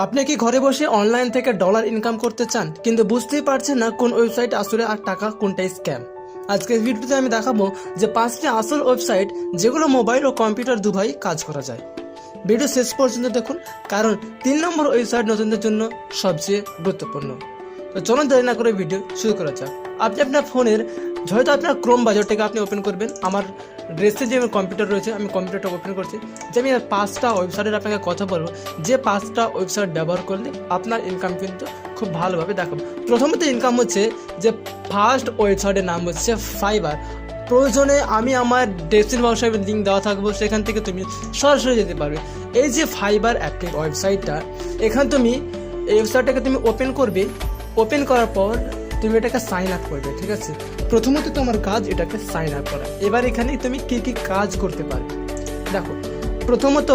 আপনি কি ঘরে বসে অনলাইন থেকে ডলার ইনকাম করতে চান কিন্তু বুঝতেই পারছেন না কোন ওয়েবসাইট আসলে আর টাকা কোনটাই স্ক্যাম? আজকের ভিডিওতে আমি দেখাবো যে 5টি আসল ওয়েবসাইট যেগুলো মোবাইল ও কম্পিউটার দুভাই কাজ করা যায়। ভিডিও শেষ পর্যন্ত দেখুন, কারণ 3 নম্বর ওয়েবসাইট নতুনদের জন্য সবচেয়ে গুরুত্বপূর্ণ। তো চলুন দেরি না করে ভিডিও শুরু করা যাক। আপনি আপনার ফোনের হয়তো আপনার ক্রোম ব্রাউজারটাকে আপনি ওপেন করবেন। আমার ড্রেসে যে কম্পিউটার রয়েছে, আমি কম্পিউটারটা ওপেন করছি। যে আমি 5টা ওয়েবসাইটের আপনাকে কথা বলবো, যে 5টা ওয়েবসাইট ব্যবহার করলে আপনার ইনকাম কিন্তু খুব ভালোভাবে দেখাবো। প্রথমত ইনকাম হচ্ছে যে ফার্স্ট ওয়েবসাইটের নাম হচ্ছে ফাইবার। প্রয়োজনে আমি আমার ডেসক্রিপশন বক্সে লিঙ্ক দেওয়া থাকবো, সেখান থেকে তুমি সরাসরি যেতে পারবে। এই যে ফাইবার অ্যাক্টিভ ওয়েবসাইটটা, এখানে তুমি এই ওয়েবসাইটটাকে তুমি ওপেন করবে। ওপেন করার পর তুমি এটাকে সাইন আপ করবে, ঠিক আছে? প্রথমত তোমার কাজ এটাকে সাইন আপ করা। এবার এখানে তুমি কি কি কাজ করতে পারবে দেখো। প্রথমত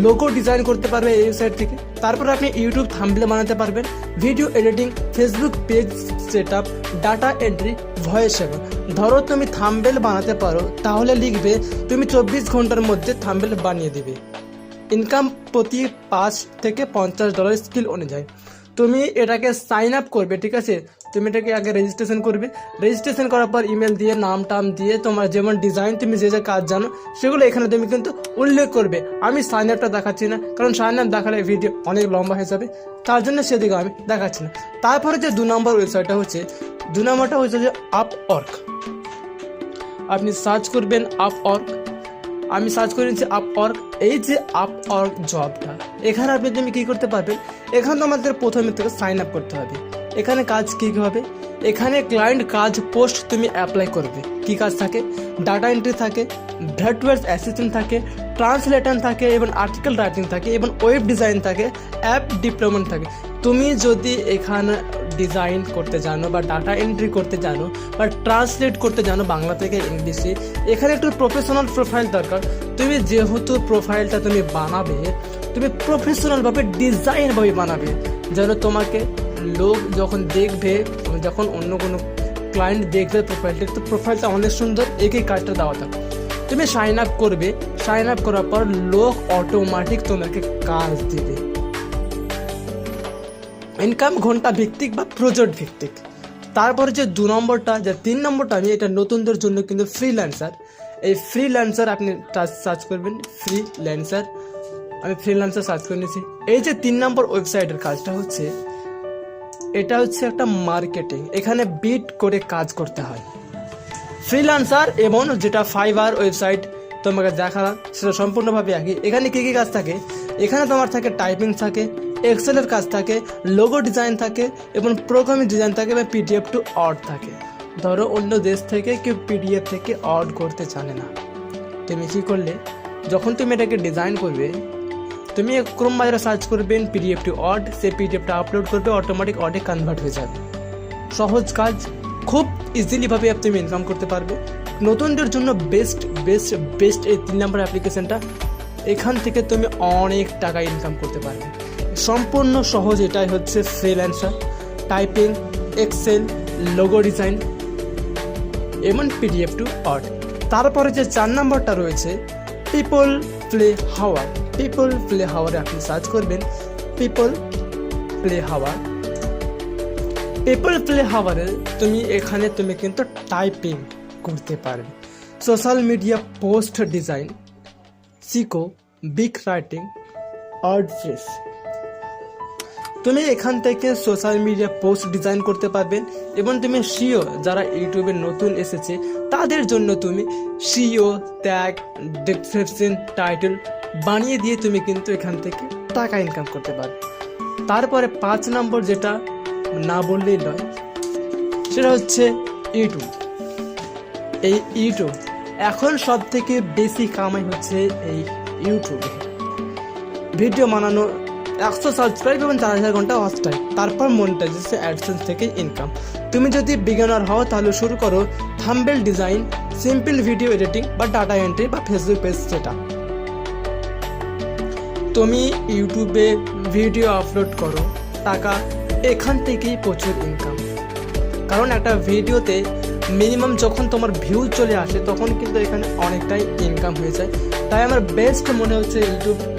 লোগো ডিজাইন করতে পারবে এই ওয়েবসাইট থেকে। তারপর আপনি ইউটিউব থাম্বনেল বানাতে পারবেন, video editing, Facebook page setup, data entry, voice over. ধরো তুমি থাম্বনেল বানাতে পারো, তাহলে লিখবে তুমি 24 ঘন্টার মধ্যে থাম্বনেল বানিয়ে দিবে। ইনকাম প্রতি 5 থেকে $50 স্কিল অনুযায়ী। তুমি এটাকে সাইন আপ করবে, ঠিক আছে? তুমি এটাকে আগে রেজিস্ট্রেশন করবে। রেজিস্ট্রেশন করার পর ইমেল দিয়ে নাম টাম দিয়ে তোমার যেমন ডিজাইন, তুমি যে যে কাজ জানো সেগুলো এখানে তুমি কিন্তু উল্লেখ করবে। আমি সাইন আপটা দেখাচ্ছি না, কারণ সাইন আপ দেখালে ভিডিও অনেক লম্বা হয়ে যাবে, তার জন্য সেদিকে আমি দেখাচ্ছি না। তারপরে যে 2 নম্বর ওয়েবসাইটটা হচ্ছে, 2 নম্বরটা হচ্ছে যে আপওয়ার্ক। আপনি সার্চ করবেন আপওয়ার্ক। আমি সার্চ করে নিচ্ছি আপওয়ার্ক। এই যে আপওয়ার্ক জবটা, এখানে আপনি তুমি কী করতে পারবেন? এখানে আমাদের প্রথমে থেকে সাইন আপ করতে হবে। এখানে কাজ কী কী হবে? এখানে ক্লায়েন্ট কাজ পোস্ট তুমি অ্যাপ্লাই করবে। কী কাজ থাকে? ডাটা এন্ট্রি থাকে, ভার্চুয়াল অ্যাসিস্ট্যান্ট থাকে, ট্রান্সলেটর থাকে, এবং আর্টিকেল রাইটিং থাকে, এবং ওয়েব ডিজাইন থাকে, অ্যাপ ডেভেলপমেন্ট থাকে। তুমি যদি এখানে ডিজাইন করতে জানো বা ডাটা এন্ট্রি করতে জানো বা ট্রান্সলেট করতে জানো বাংলা থেকে ইংলিশে, এখানে একটু প্রফেশনাল প্রোফাইল দরকার। তুমি যেহেতু প্রোফাইলটা তুমি বানাবে, তুমি প্রফেশনালভাবে ডিজাইনভাবে বানাবে, যেন তোমাকে লোক যখন দেখবে, যখন অন্য কোনো ক্লায়েন্ট দেখবে প্রোফাইলটা, তো প্রোফাইলটা অনেক সুন্দর, একই কাজটা দেওয়া থাকে। তুমি সাইন আপ করবে। সাইন আপ করার পর লোক অটোমেটিক তোমাকে কাজ দিবে। ইনকাম ঘন্টা ভিত্তিক বা প্রজেক্ট ভিত্তিক। তারপরে যে 2 নম্বরটা, যে 3 নম্বরটা, আমি এটা নতুনদের জন্য কিন্তু ফ্রিল্যান্সার। এই ফ্রিল্যান্সার আপনি সার্চ করবেন, ফ্রিল্যান্সার। আমি ফ্রিল্যান্সার সার্চ করে নিয়েছি। এই যে 3 নম্বর ওয়েবসাইটের কাজটা হচ্ছে, এটা হচ্ছে একটা মার্কেটিং। এখানে বিট করে কাজ করতে হয়। ফ্রিল্যান্সার এবং যেটা ফাইবার ওয়েবসাইট তোমাকে দেখালাম, সেটা সম্পূর্ণভাবে একই। এখানে কী কী কাজ থাকে? এখানে তোমার থাকে টাইপিং থাকে, এক্সেলের কাজ থাকে, লোগো ডিজাইন থাকে, এবং প্রোগ্রামিং ডিজাইন থাকে, এবং পিডিএফ টু অর্ড থাকে। ধরো অন্য দেশ থেকে কেউ পিডিএফ থেকে অর্ড করতে জানে না, তুমি কী করলে, যখন তুমি এটাকে ডিজাইন করবে, তুমি ক্রোম বাজারে সার্চ করবেন পিডিএফ টু অর্ড, সেই পিডিএফটা আপলোড করবে, অটোমেটিক অর্ডে কনভার্ট হয়ে যাবে। সহজ কাজ, খুব ইজিলিভাবে তুমি ইনকাম করতে পারবে। নতুনদের জন্য বেস্ট বেস্ট বেস্ট এই 3 নম্বর অ্যাপ্লিকেশনটা। এখান থেকে তুমি অনেক টাকা ইনকাম করতে পারবে। সম্পূর্ণ সহজ। এটাই হচ্ছে freelancer, typing, Excel, logo design এবং পিডিএফ টু অর্ড। তারপরে যে 4 নম্বরটা রয়েছে, people play hour. People play হাওয়ারে আপনি সার্চ করবেন people play hour. People play হাওয়ারে তুমি এখানে তুমি কিন্তু টাইপিং করতে পারবে, social media post design, SEO, big writing, WordPress. তুমি এখান থেকে সোশ্যাল মিডিয়া পোস্ট ডিজাইন করতে পারবেন, এবং তুমি সিও, যারা ইউটিউবে নতুন এসেছে তাদের জন্য তুমি সিও, ট্যাগ, ডেসক্রিপশন, টাইটেল বানিয়ে দিয়ে তুমি কিন্তু এখান থেকে টাকা ইনকাম করতে পারবে। তারপরে 5 নম্বর, যেটা না বললেই নয়, সেটা হচ্ছে ইউটিউব। এই ইউটিউব এখন সব থেকে বেশি কামাই হচ্ছে এই ইউটিউবে। ভিডিও বানানো, 100 সাবস্ক্রাইব এবং 4000 ঘন্টা ওয়াচ টাইম, তারপর মনিটাইজেশন, অ্যাডসেন্স থেকে ইনকাম। তুমি যদি বিগিনার হও তাহলে শুরু করো thumbnail design, simple video editing বা ডাটা এন্ট্রি বা ফেসবুক পেজ সেটআপ। তুমি ইউটিউবে ভিডিও আপলোড করো, টাকা এখান থেকেই প্রচুর ইনকাম। কারণ একটা ভিডিওতে মিনিমাম যখন তোমার ভিউ চলে আসে, তখন কিন্তু এখানে অনেকটাই ইনকাম হয়ে যায়। তাই আমার বেস্ট মনে হচ্ছে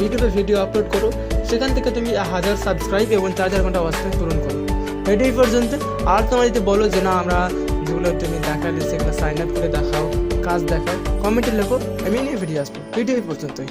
ইউটিউবে ভিডিও আপলোড করো, সেখান থেকে তুমি 1000 সাবস্ক্রাইব এবং 4000 ঘন্টা ওয়াচ টাইম পূরণ করো। এটাই পর্যন্ত। আর তোমরা যদি বলো যে না আমরা যেগুলো তুমি দেখালে সেগুলো সাইন আপ করে দেখাও, কাজ দেখাও, কমেন্টে লেখো, আমি নিয়ে ভিডিও আসবো। ভিডিও পর্যন্তই।